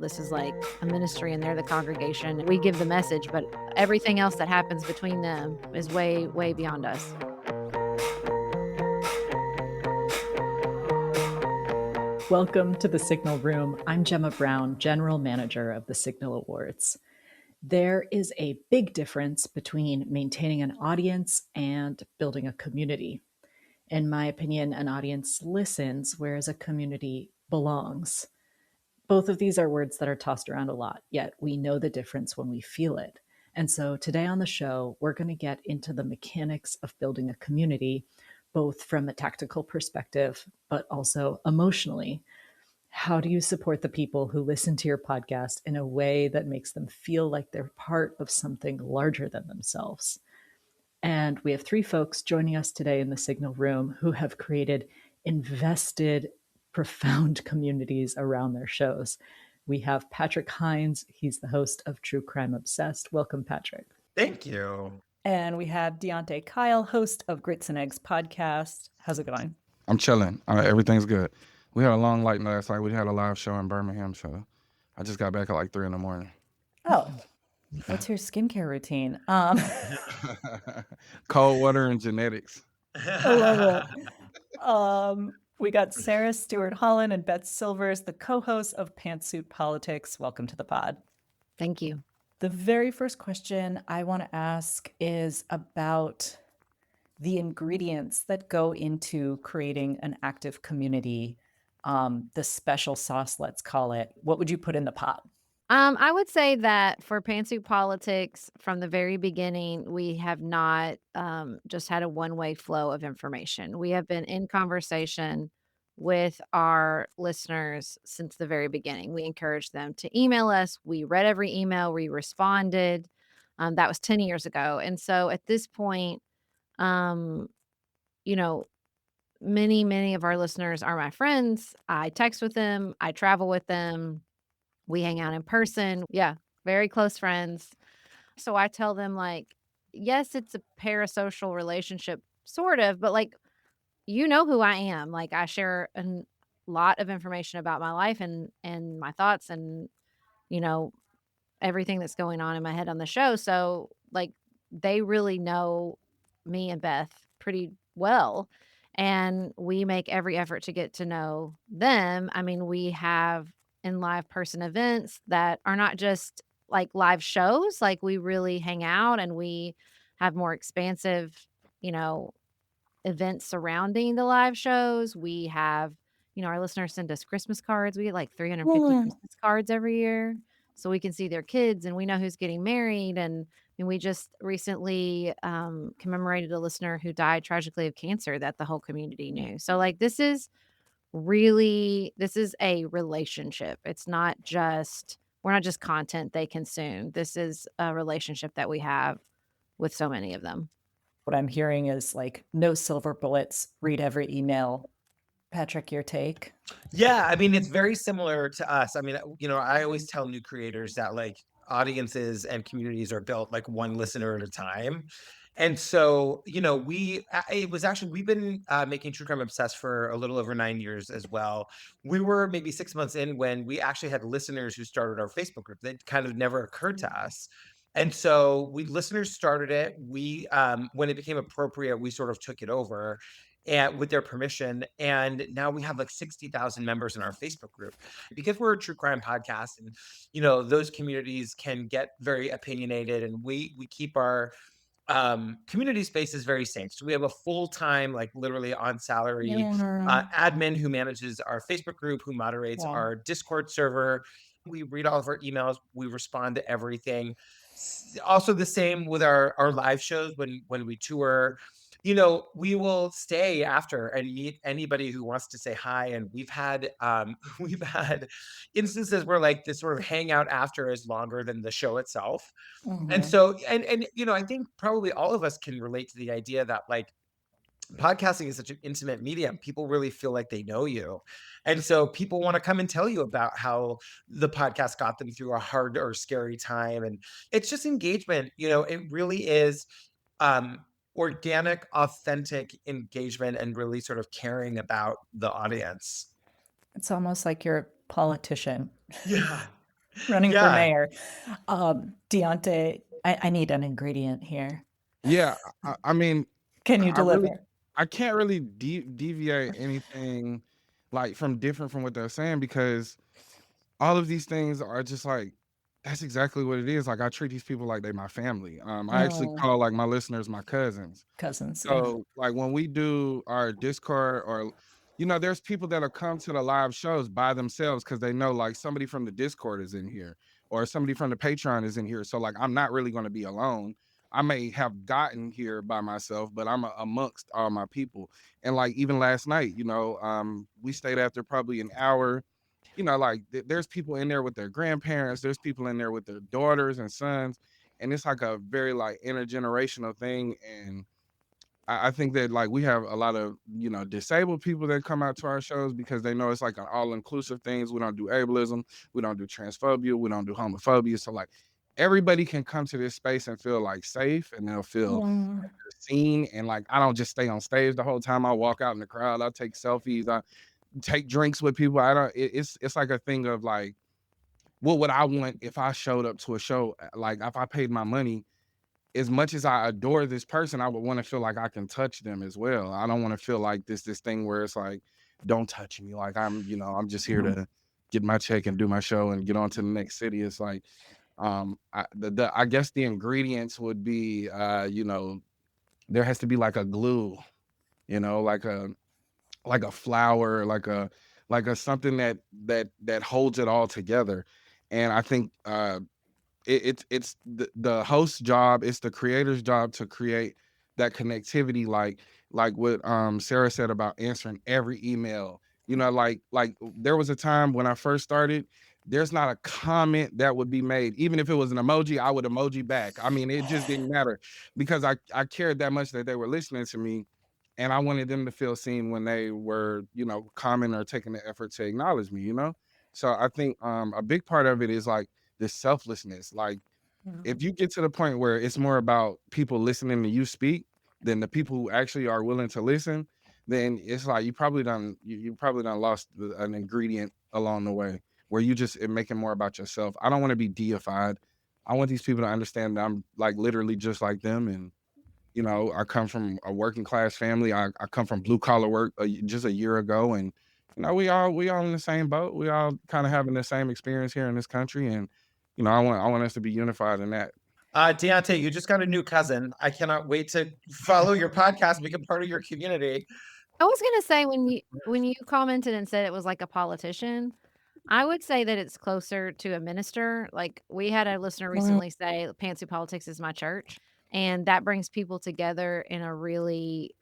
This is like a ministry and they're the congregation. We give the message, but everything else that happens between them is way, way beyond us. Welcome to the Signal Room. I'm Jemma Brown, General Manager of the Signal Awards. There is a big difference between maintaining an audience and building a community. In my opinion, an audience listens, whereas a community belongs. Both of these are words that are tossed around a lot, yet we know the difference when we feel it. And so today on the show, we're going to get into the mechanics of building a community, both from a tactical perspective, but also emotionally. How do you support the people who listen to your podcast in a way that makes them feel like they're part of something larger than themselves? And we have three folks joining us today in the Signal Room who have created invested, profound communities around their shows. We have Patrick Hinds. He's the host of True Crime Obsessed. Welcome, Patrick. Thank you. And we have Deante Kyle, host of Grits and Eggs podcast. How's it going? I'm chilling. Everything's good. We had a long night last night. We had a live show in Birmingham, so I just got back at like 3 a.m. Oh, what's your skincare routine? Cold water and genetics. I love it. We got Sarah, Stewart, Holland, and Beth Silvers, the co-hosts of Pantsuit Politics. Welcome to the pod. Thank you. The very first question I want to ask is about the ingredients that go into creating an active community, the special sauce, let's call it. What would you put in the pot? I would say that for Pantsuit Politics, from the very beginning, we have not just had a one-way flow of information. We have been in conversation with our listeners since the very beginning. We encouraged them to email us. We read every email. We responded. That was 10 years ago. And so at this point, you know, many of our listeners are my friends. I text with them. I travel with them. We hang out in person. Yeah, very close friends. So I tell them, like, yes, it's a parasocial relationship, sort of, but like, you know who I am. Like, I share a lot of information about my life and my thoughts and, you know, everything that's going on in my head on the show. So like, they really know me and Beth pretty well. And we make every effort to get to know them. I mean, we have in live person events that are not just like live shows, like we really hang out and we have more expansive, you know, events surrounding the live shows. We have, you know, our listeners send us Christmas cards. We get like 350 Christmas cards every year. So we can see their kids and we know who's getting married. And we just recently commemorated a listener who died tragically of cancer that the whole community knew. So like this is a relationship. It's not just, we're not just content they consume. This is a relationship that we have with so many of them. What I'm hearing is like no silver bullets, read every email. Patrick, your take? Yeah, I mean, it's very similar to us. I mean, you know, I always tell new creators that like audiences and communities are built like one listener at a time. And so, you know, we've been making True Crime Obsessed for a little over 9 years as well. We were maybe 6 months in when we actually had listeners who started our Facebook group. That kind of never occurred to us. And so listeners started it. We, when it became appropriate, we sort of took it over and with their permission. And now we have like 60,000 members in our Facebook group because we're a true crime podcast. And, you know, those communities can get very opinionated and we keep our community space is very safe. So we have a full-time, like literally on salary admin who manages our Facebook group, who moderates our Discord server. We read all of our emails. We respond to everything. Also the same with our live shows when we tour. You know, we will stay after and meet anybody who wants to say hi. And we've had instances where like this sort of hangout after is longer than the show itself. And so, and you know, I think probably all of us can relate to the idea that like podcasting is such an intimate medium. People really feel like they know you. And so people want to come and tell you about how the podcast got them through a hard or scary time. And it's just engagement. You know, it really is organic, authentic engagement and really sort of caring about the audience. It's almost like you're a politician. Yeah. running for Yeah. mayor. Deante, I need an ingredient here. Yeah, I mean, Can you I really deliver? I can't really deviate anything like from different from what they're saying because all of these things are just like that's exactly what it is. Like I treat these people like they my family. I actually Mm, call like my listeners my cousins. cousins, yeah. So, like, when we do our Discord or there's people that'll come to the live shows by themselves because they know, like, somebody from the Discord is in here or somebody from the Patreon is in here. So, like, I'm not really gonna be alone. I may have gotten here by myself, but I'm amongst all my people. And, like, even last night, we stayed after probably an hour. Like, there's people in there with their grandparents, there's people in there with their daughters and sons, and it's like a very, like, intergenerational thing, and I think that like we have a lot of disabled people that come out to our shows because they know it's like an all inclusive things. We don't do ableism, we don't do transphobia, we don't do homophobia. So like everybody can come to this space and feel like safe, and they'll feel Mm, like they're seen. And like I don't just stay on stage the whole time. I walk out in the crowd. I take selfies. I take drinks with people. I don't. It's like a thing of like what would I want if I showed up to a show? Like if I paid my money, as much as I adore this person, I would want to feel like I can touch them as well. I don't want to feel like this thing where it's like, don't touch me. Like I'm just here to get my check and do my show and get on to the next city. It's like, I guess the ingredients would be, there has to be like a glue, like a flower, like a something that holds it all together. And I think, it's the host's job, it's the creator's job to create that connectivity, like what Sarah said about answering every email. Like there was a time when I first started, there's not a comment that would be made. Even if it was an emoji, I would emoji back. I mean, it just didn't matter because I cared that much that they were listening to me. And I wanted them to feel seen when they were, commenting or taking the effort to acknowledge me. So I think a big part of it is like this selflessness. Like if you get to the point where it's more about people listening to you speak than the people who actually are willing to listen, then it's like you probably done lost an ingredient along the way where you just make it more about yourself. I don't want to be deified. I want these people to understand that I'm like literally just like them. And I come from a working class family. I come from blue collar work just a year ago, and we all in the same boat. We all kind of having the same experience here in this country, and I want us to be unified in that. Deante, you just got a new cousin. I cannot wait to follow your podcast, become part of your community. I was gonna say when you commented and said it was like a politician, I would say that it's closer to a minister. Like, we had a listener mm, recently say, "Pantsuit Politics is my church," and that brings people together in a really,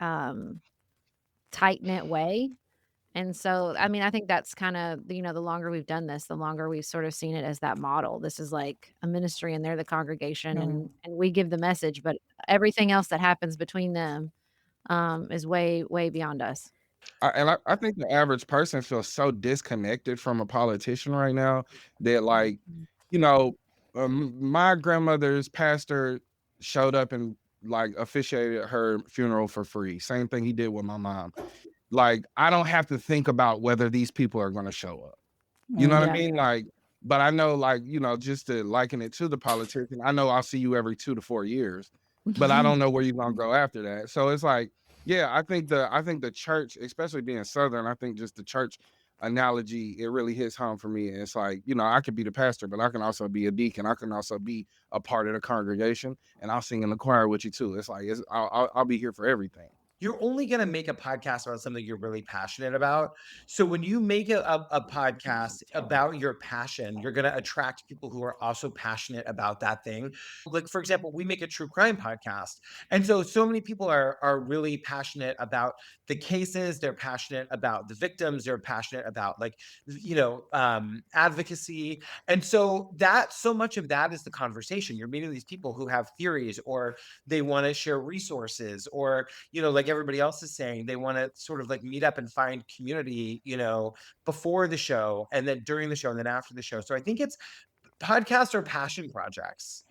tight-knit way, and so, I mean, I think that's kinda the longer we've done this, the longer we've sort of seen it as that model. This is like a ministry, and they're the congregation, mm. and we give the message, but everything else that happens between them, is way, way beyond us. And I think the average person feels so disconnected from a politician right now that like, Mhm. you know, my grandmother's pastor showed up and like officiated her funeral for free. Same thing he did with my mom. Like, I don't have to think about whether these people are going to show up. You know what I Mm. Yeah. mean? Like, but I know, like, just to liken it to the politician, I know I'll see you every 2 to 4 years, but I don't know where you're gonna go after that. So it's like, yeah, I think the church, especially being Southern, I think just the church analogy, it really hits home for me. And it's like, I could be the pastor, but I can also be a deacon. I can also be a part of the congregation, and I'll sing in the choir with you too. It's like I'll be here for everything. You're only going to make a podcast about something you're really passionate about. So when you make a podcast about your passion, you're going to attract people who are also passionate about that thing. Like, for example, we make a true crime podcast. And so many people are really passionate about the cases. They're passionate about the victims. They're passionate about like, advocacy. And so so much of that is the conversation. You're meeting these people who have theories, or they want to share resources, or like everybody else is saying, they want to sort of like meet up and find community, before the show, and then during the show, and then after the show. So I think it's podcasts are passion projects,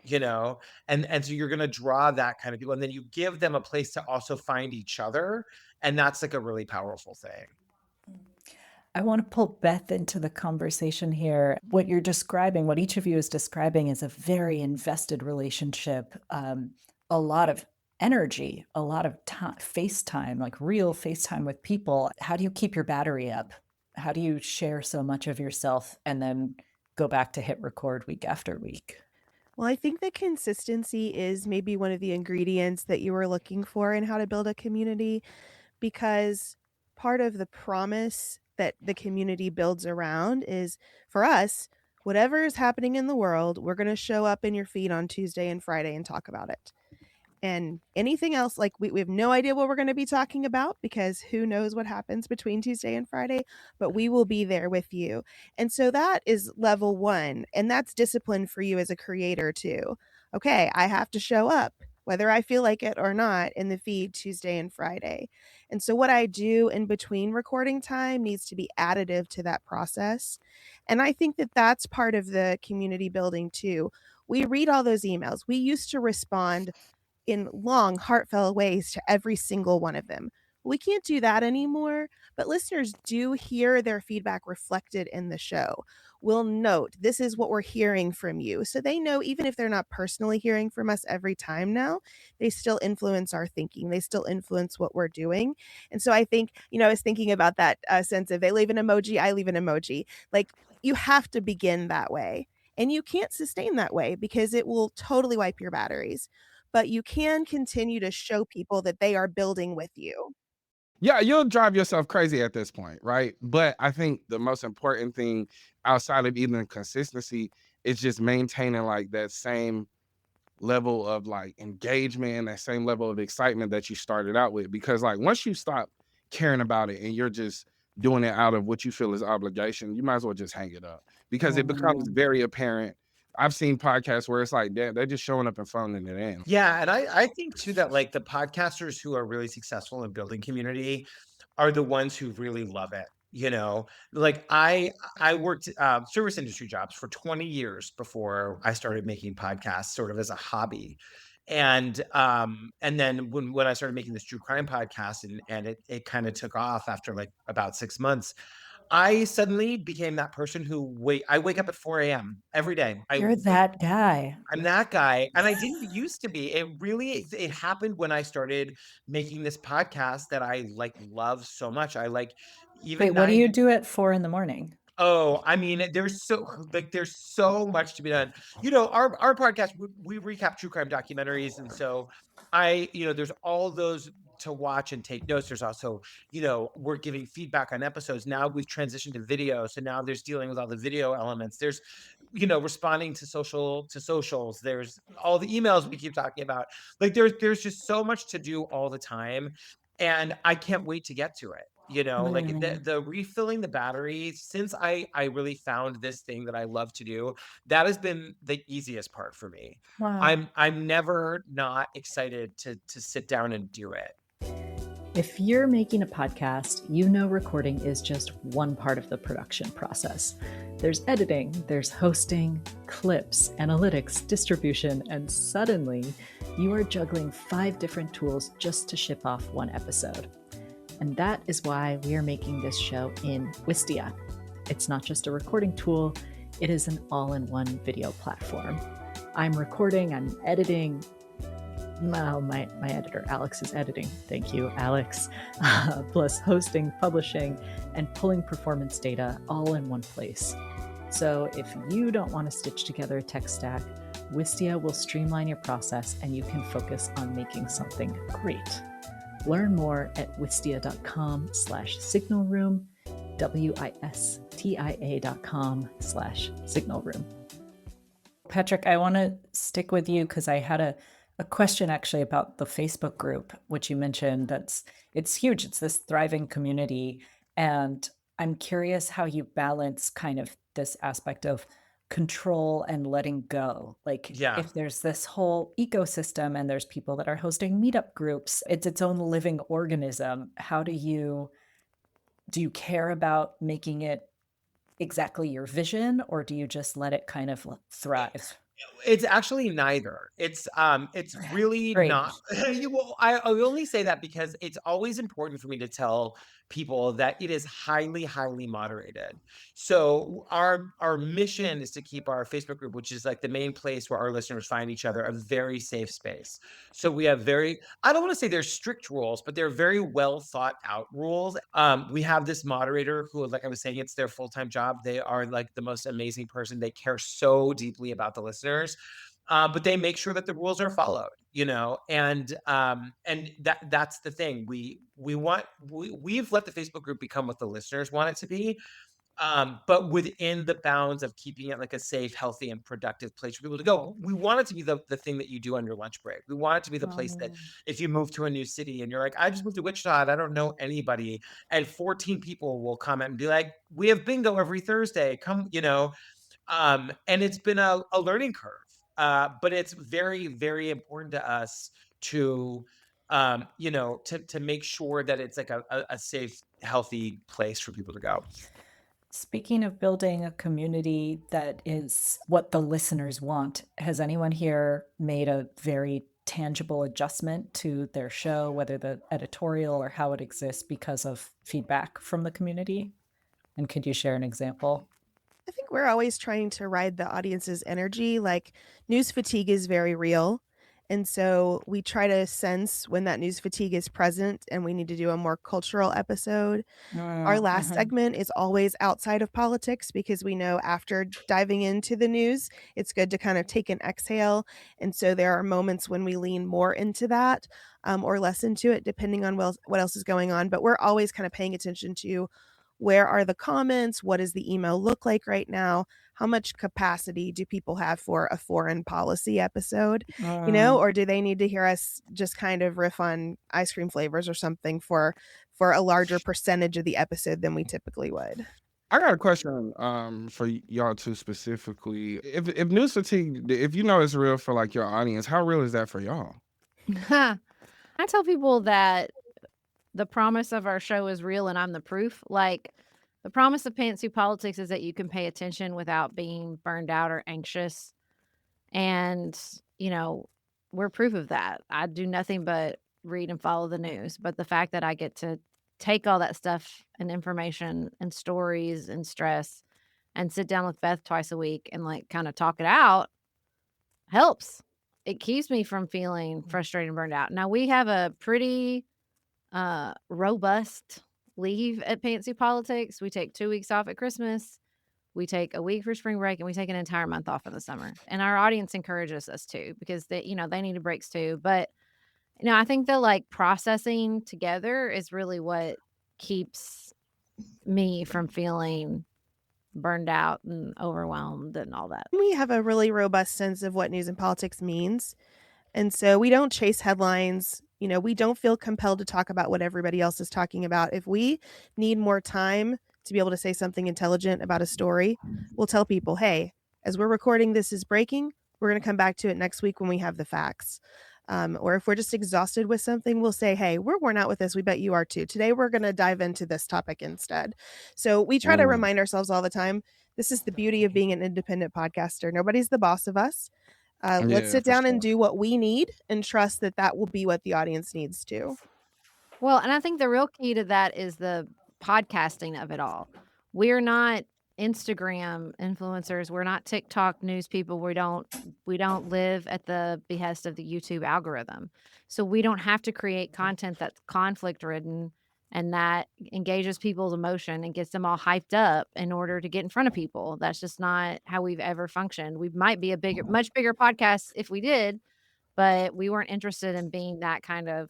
and so you're going to draw that kind of people, and then you give them a place to also find each other. And that's like a really powerful thing. I want to pull Beth into the conversation here. What you're describing, what each of you is describing, is a very invested relationship, a lot of energy, a lot of time, FaceTime, like real FaceTime with people. How do you keep your battery up? How do you share so much of yourself and then go back to hit record week after week? Well, I think that consistency is maybe one of the ingredients that you were looking for in how to build a community, because part of the promise that the community builds around is, for us, whatever is happening in the world, we're going to show up in your feed on Tuesday and Friday and talk about it. And anything else, like we have no idea what we're going to be talking about, because who knows what happens between Tuesday and Friday, but we will be there with you. And so that is level one. And that's discipline for you as a creator too. Okay, I have to show up, whether I feel like it or not, in the feed Tuesday and Friday. And so what I do in between recording time needs to be additive to that process. And I think that that's part of the community building too. We read all those emails. We used to respond in long, heartfelt ways to every single one of them. We can't do that anymore, but listeners do hear their feedback reflected in the show. We'll note, this is what we're hearing from you. So they know, even if they're not personally hearing from us every time now, they still influence our thinking. They still influence what we're doing. And so I think, I was thinking about that sense of, they leave an emoji, I leave an emoji. Like, you have to begin that way. And you can't sustain that way because it will totally wipe your batteries, but you can continue to show people that they are building with you. Yeah, you'll drive yourself crazy at this point, right? But I think the most important thing outside of even consistency is just maintaining like that same level of like engagement, that same level of excitement that you started out with. Because like once you stop caring about it and you're just doing it out of what you feel is obligation, you might as well just hang it up, because it becomes very apparent. I've seen podcasts where it's like they're just showing up and phoning it in. Yeah, and I think too that like the podcasters who are really successful in building community are the ones who really love it. Like I worked service industry jobs for 20 years before I started making podcasts sort of as a hobby. And then when I started making this true crime podcast, and it kind of took off after like about 6 months, I suddenly became that person I wake up at 4 a.m. every day. You're that guy. I'm that guy, and I didn't used to be. It happened when I started making this podcast that I like love so much. I like even Wait, what do 9. you do at 4 in the morning? Oh, I mean, there's so much to be done. Our podcast, we recap true crime documentaries, and so there's all those to watch and take notes. There's also, we're giving feedback on episodes. Now we've transitioned to video, so now there's dealing with all the video elements. There's, responding to socials. There's all the emails we keep talking about. Like there's just so much to do all the time, and I can't wait to get to it. Like the refilling the battery, since I really found this thing that I love to do, that has been the easiest part for me. Wow. I'm never not excited to sit down and do it. If you're making a podcast, you know recording is just one part of the production process. There's editing, there's hosting, clips, analytics, distribution, and suddenly you are juggling 5 different tools just to ship off one episode. And that is why we are making this show in Wistia. It's not just a recording tool, it is an all-in-one video platform. I'm recording, I'm editing. Well, my editor, Alex, is editing. Thank you, Alex. Plus hosting, publishing, and pulling performance data all in one place. So if you don't want to stitch together a tech stack, Wistia will streamline your process and you can focus on making something great. Learn more at wistia.com/signalroom, wistia.com/signalroom. Patrick, I want to stick with you because I had a question actually about the Facebook group, which you mentioned. It's huge. It's this thriving community. And I'm curious how you balance kind of this aspect of control and letting go. Like if there's this whole ecosystem and there's people that are hosting meetup groups, it's its own living organism. How do you care about making it exactly your vision, or do you just let it kind of thrive? It's actually neither. It's really Great. not. I only say that because it's always important for me to tell people that it is highly, highly moderated. So our mission is to keep our Facebook group, which is like the main place where our listeners find each other, a very safe space. So we have I don't want to say they're strict rules, but they're very well thought out rules. We have this moderator who, like I was saying, it's their full-time job. They are like the most amazing person. They care so deeply about the listeners. But they make sure that the rules are followed, and that's the thing. We've let the Facebook group become what the listeners want it to be, but within the bounds of keeping it like a safe, healthy, and productive place for people to go. We want it to be the thing that you do on your lunch break. We want it to be the place that if you move to a new city and you're like, I just moved to Wichita and I don't know anybody, and 14 people will comment and be like, we have bingo every Thursday. Come, and it's been a learning curve. But it's very, very important to us to to make sure that it's like a safe, healthy place for people to go. Speaking of building a community that is what the listeners want, has anyone here made a very tangible adjustment to their show, whether the editorial or how it exists, because of feedback from the community? And could you share an example? I think we're always trying to ride the audience's energy. Like, news fatigue is very real. And so we try to sense when that news fatigue is present and we need to do a more cultural episode. Our last segment is always outside of politics because we know after diving into the news, it's good to kind of take an exhale. And so there are moments when we lean more into that, or less into it, depending on what else is going on. But we're always kind of paying attention to where are the comments? What does the email look like right now? How much capacity do people have for a foreign policy episode? Or do they need to hear us just kind of riff on ice cream flavors or something for a larger percentage of the episode than we typically would? I got a question for y'all two specifically. If news fatigue, if you know it's real for like your audience, how real is that for y'all? I tell people that the promise of our show is real and I'm the proof. Like, the promise of Pantsuit Politics is that you can pay attention without being burned out or anxious. And, we're proof of that. I do nothing but read and follow the news. But the fact that I get to take all that stuff and information and stories and stress and sit down with Beth twice a week and like kind of talk it out helps. It keeps me from feeling frustrated and burned out. Now, we have a pretty robust leave at Pantsuit Politics. We take 2 weeks off at Christmas. We take a week for spring break, and we take an entire month off in the summer. And our audience encourages us to because they need breaks too. But I think the like processing together is really what keeps me from feeling burned out and overwhelmed and all that. We have a really robust sense of what news and politics means. And so we don't chase headlines. We don't feel compelled to talk about what everybody else is talking about. If we need more time to be able to say something intelligent about a story, we'll tell people, hey, as we're recording, this is breaking. We're going to come back to it next week when we have the facts. Or if we're just exhausted with something, we'll say, hey, we're worn out with this. We bet you are too. Today, we're going to dive into this topic instead. So we try to remind ourselves all the time. This is the beauty of being an independent podcaster. Nobody's the boss of us. Let's sit down and do what we need and trust that that will be what the audience needs too. Well, and I think the real key to that is the podcasting of it all. We're not Instagram influencers. We're not TikTok news people. We don't live at the behest of the YouTube algorithm. So we don't have to create content that's conflict ridden and that engages people's emotion and gets them all hyped up in order to get in front of people. That's just not how we've ever functioned. We might be much bigger podcast if we did, but we weren't interested in being that kind of,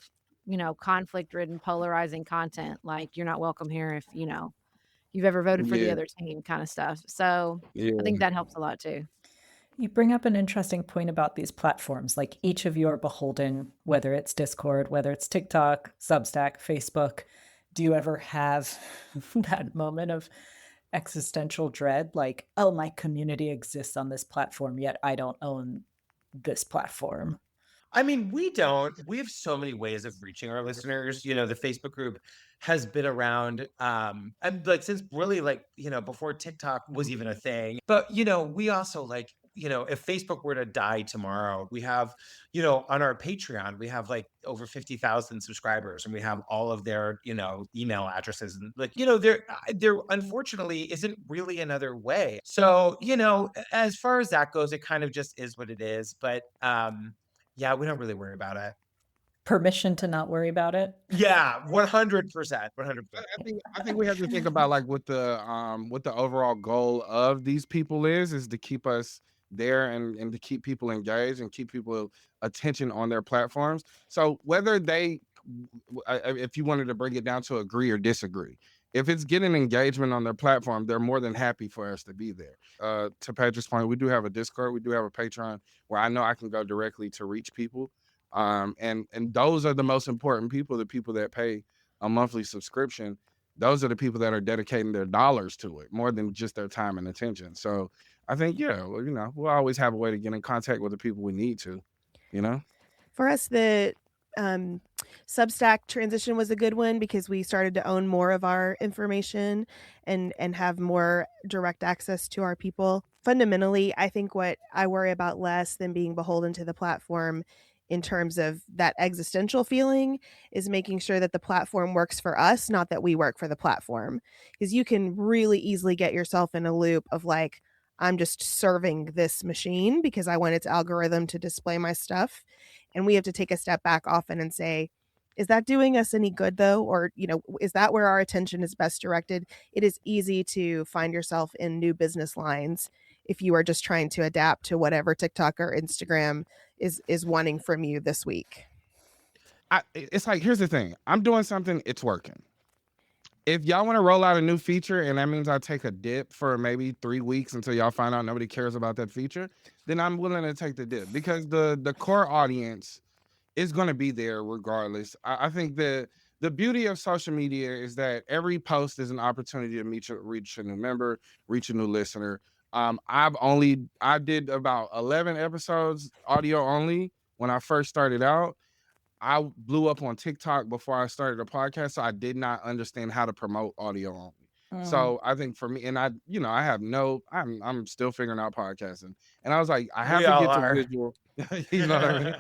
conflict ridden, polarizing content. Like, you're not welcome here if, you've ever voted for the other team kind of stuff. So I think that helps a lot too. You bring up an interesting point about these platforms. Like, each of you are beholden, whether it's Discord, whether it's TikTok, Substack, Facebook. Do you ever have that moment of existential dread? Like, oh, my community exists on this platform, yet I don't own this platform. I mean, we don't. We have so many ways of reaching our listeners. The Facebook group has been around and like since really like, before TikTok was even a thing. But we also like if Facebook were to die tomorrow, we have, on our Patreon, we have like over 50,000 subscribers, and we have all of their, email addresses, and like, there unfortunately isn't really another way. So, as far as that goes, it kind of just is what it is. But yeah, we don't really worry about it. Permission to not worry about it? Yeah, 100%, 100%. I think we have to think about like what the overall goal of these people is to keep us there and to keep people engaged and keep people attention on their platforms. So whether they if you wanted to bring it down to agree or disagree, if it's getting engagement on their platform, they're more than happy for us to be there. To Patrick's point, we do have a Discord, we do have a Patreon where I know I can go directly to reach people. And those are the most important people, the people that pay a monthly subscription. Those are the people that are dedicating their dollars to it more than just their time and attention. So I think, we'll always have a way to get in contact with the people we need to, For us, the Substack transition was a good one because we started to own more of our information and have more direct access to our people. Fundamentally, I think what I worry about less than being beholden to the platform in terms of that existential feeling is making sure that the platform works for us, not that we work for the platform. Because you can really easily get yourself in a loop of like, I'm just serving this machine because I want its algorithm to display my stuff. And we have to take a step back often and say, is that doing us any good though? Or, is that where our attention is best directed? It is easy to find yourself in new business lines if you are just trying to adapt to whatever TikTok or Instagram is wanting from you this week. It's like, here's the thing. I'm doing something, it's working. If y'all want to roll out a new feature and that means I take a dip for maybe 3 weeks until y'all find out nobody cares about that feature, then I'm willing to take the dip because the core audience is going to be there regardless. I think the beauty of social media is that every post is an opportunity to reach a new member, reach a new listener. I did about 11 episodes audio only when I first started out. I blew up on TikTok before I started a podcast, so I did not understand how to promote audio only. So I think for me, and I'm still figuring out podcasting, and I was like, I have We to all get to are. visual. You know what I mean?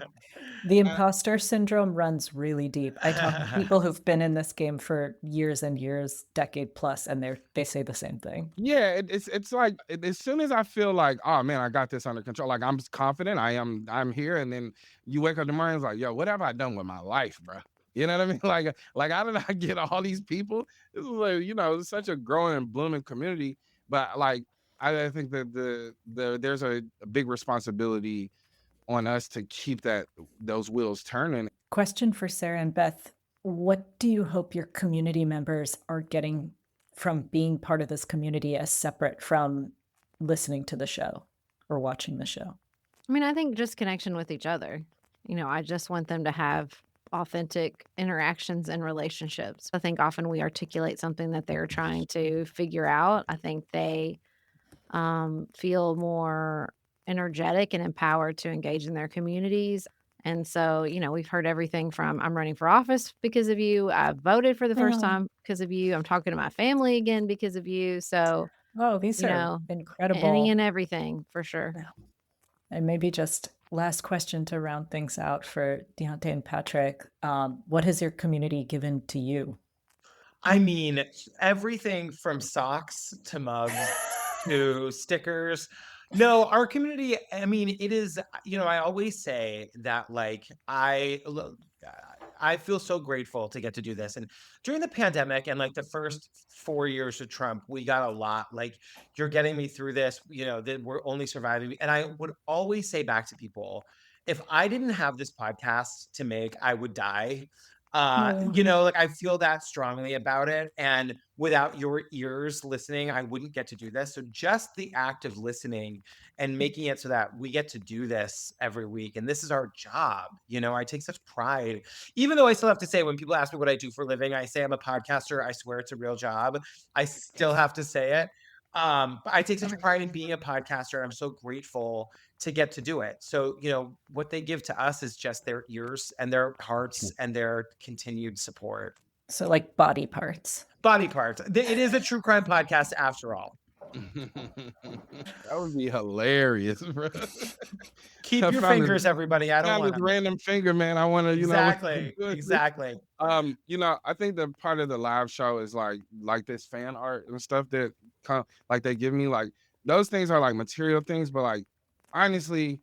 The imposter syndrome runs really deep. I talk to people who've been in this game for years and years, decade plus, and they say the same thing. Yeah, it's like as soon as I feel like, oh man, I got this under control, like I'm confident, I'm here, and then you wake up in the morning, it's like, yo, what have I done with my life, bro? You know what I mean? Like how did I get all these people? This is like, it's such a growing and blooming community, but like I think that there's a big responsibility on us to keep those wheels turning. Question for Sarah and Beth. What do you hope your community members are getting from being part of this community as separate from listening to the show or watching the show? I mean, I think just connection with each other. I just want them to have authentic interactions and relationships. I think often we articulate something that they're trying to figure out. I think they feel more energetic and empowered to engage in their communities. And so, we've heard everything from I'm running for office because of you. I voted for the first time because of you. I'm talking to my family again because of you. So, these are incredible. Any and everything for sure. And maybe just last question to round things out for Deante and Patrick. What has your community given to you? I mean, everything from socks to mugs to stickers. No, our community, I mean, it is, I always say that like I feel so grateful to get to do this. And during the pandemic and like the first 4 years of Trump, we got a lot like, you're getting me through this, that we're only surviving. And I would always say back to people, if I didn't have this podcast to make, I would die. Like I feel that strongly about it. And without your ears listening, I wouldn't get to do this. So just the act of listening and making it so that we get to do this every week. And this is our job. I take such pride, even though I still have to say, when people ask me what I do for a living, I say I'm a podcaster. I swear it's a real job. I still have to say it. But I take such pride in being a podcaster. I'm so grateful to get to do it. So, what they give to us is just their ears and their hearts and their continued support. So like body parts. Body parts. It is a true crime podcast after all. That would be hilarious, bro. Keep I your found fingers, this everybody. I don't found want this them. random finger, man. I wanna, Exactly. do this. Exactly. I think the part of the live show is like this fan art and stuff that like they give me, like those things are like material things, but like honestly,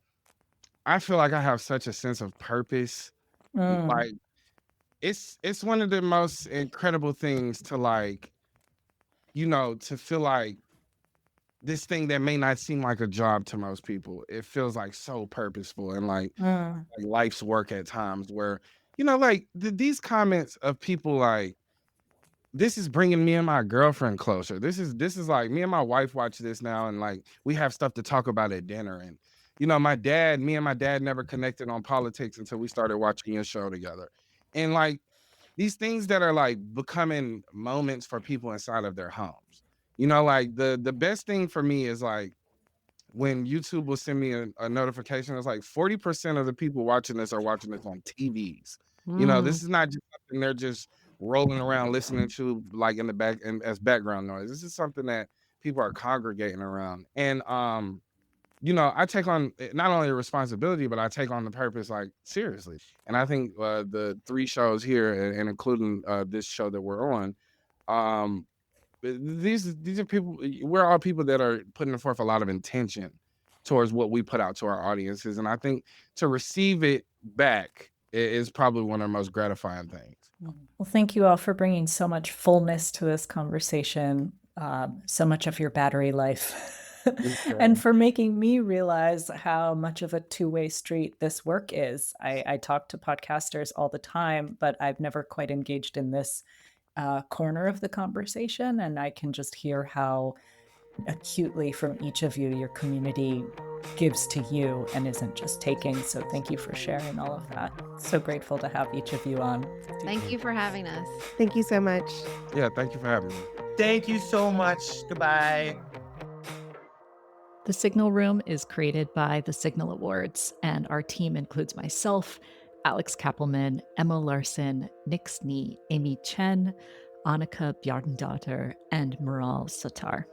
I feel like I have such a sense of purpose. Mm. Like it's one of the most incredible things to like, to feel like this thing that may not seem like a job to most people. It feels like so purposeful and like life's work at times where, like these comments of people like, this is bringing me and my girlfriend closer. This is like me and my wife watch this now and like we have stuff to talk about at dinner. And me and my dad never connected on politics until we started watching your show together. And like these things that are like becoming moments for people inside of their homes. Like the best thing for me is like when YouTube will send me a notification, it's like 40% of the people watching this are watching this on TVs. Mm. This is not just something they're just rolling around listening to like in the back and as background noise. This is something that people are congregating around. And I take on not only a responsibility, but I take on the purpose like seriously. And I think the 3 shows here and including this show that we're on, um, these are people. We're all people that are putting forth a lot of intention towards what we put out to our audiences, and I think to receive it back is probably one of the most gratifying things. Well, thank you all for bringing so much fullness to this conversation, so much of your battery life, and for making me realize how much of a two-way street this work is. I talk to podcasters all the time, but I've never quite engaged in this corner of the conversation, and I can just hear how acutely from each of you your community gives to you and isn't just taking. So thank you for sharing all of that. So grateful to have each of you on. Thank you for having us. Thank you so much. Yeah, thank you for having me. Thank you so much. Goodbye. The Signal Room is created by the Signal Awards, and our team includes myself, Alex Kappelman, Emma Larson, Nick Snee, Amy Chen, Annika Bjardendotter, and Mural Satar.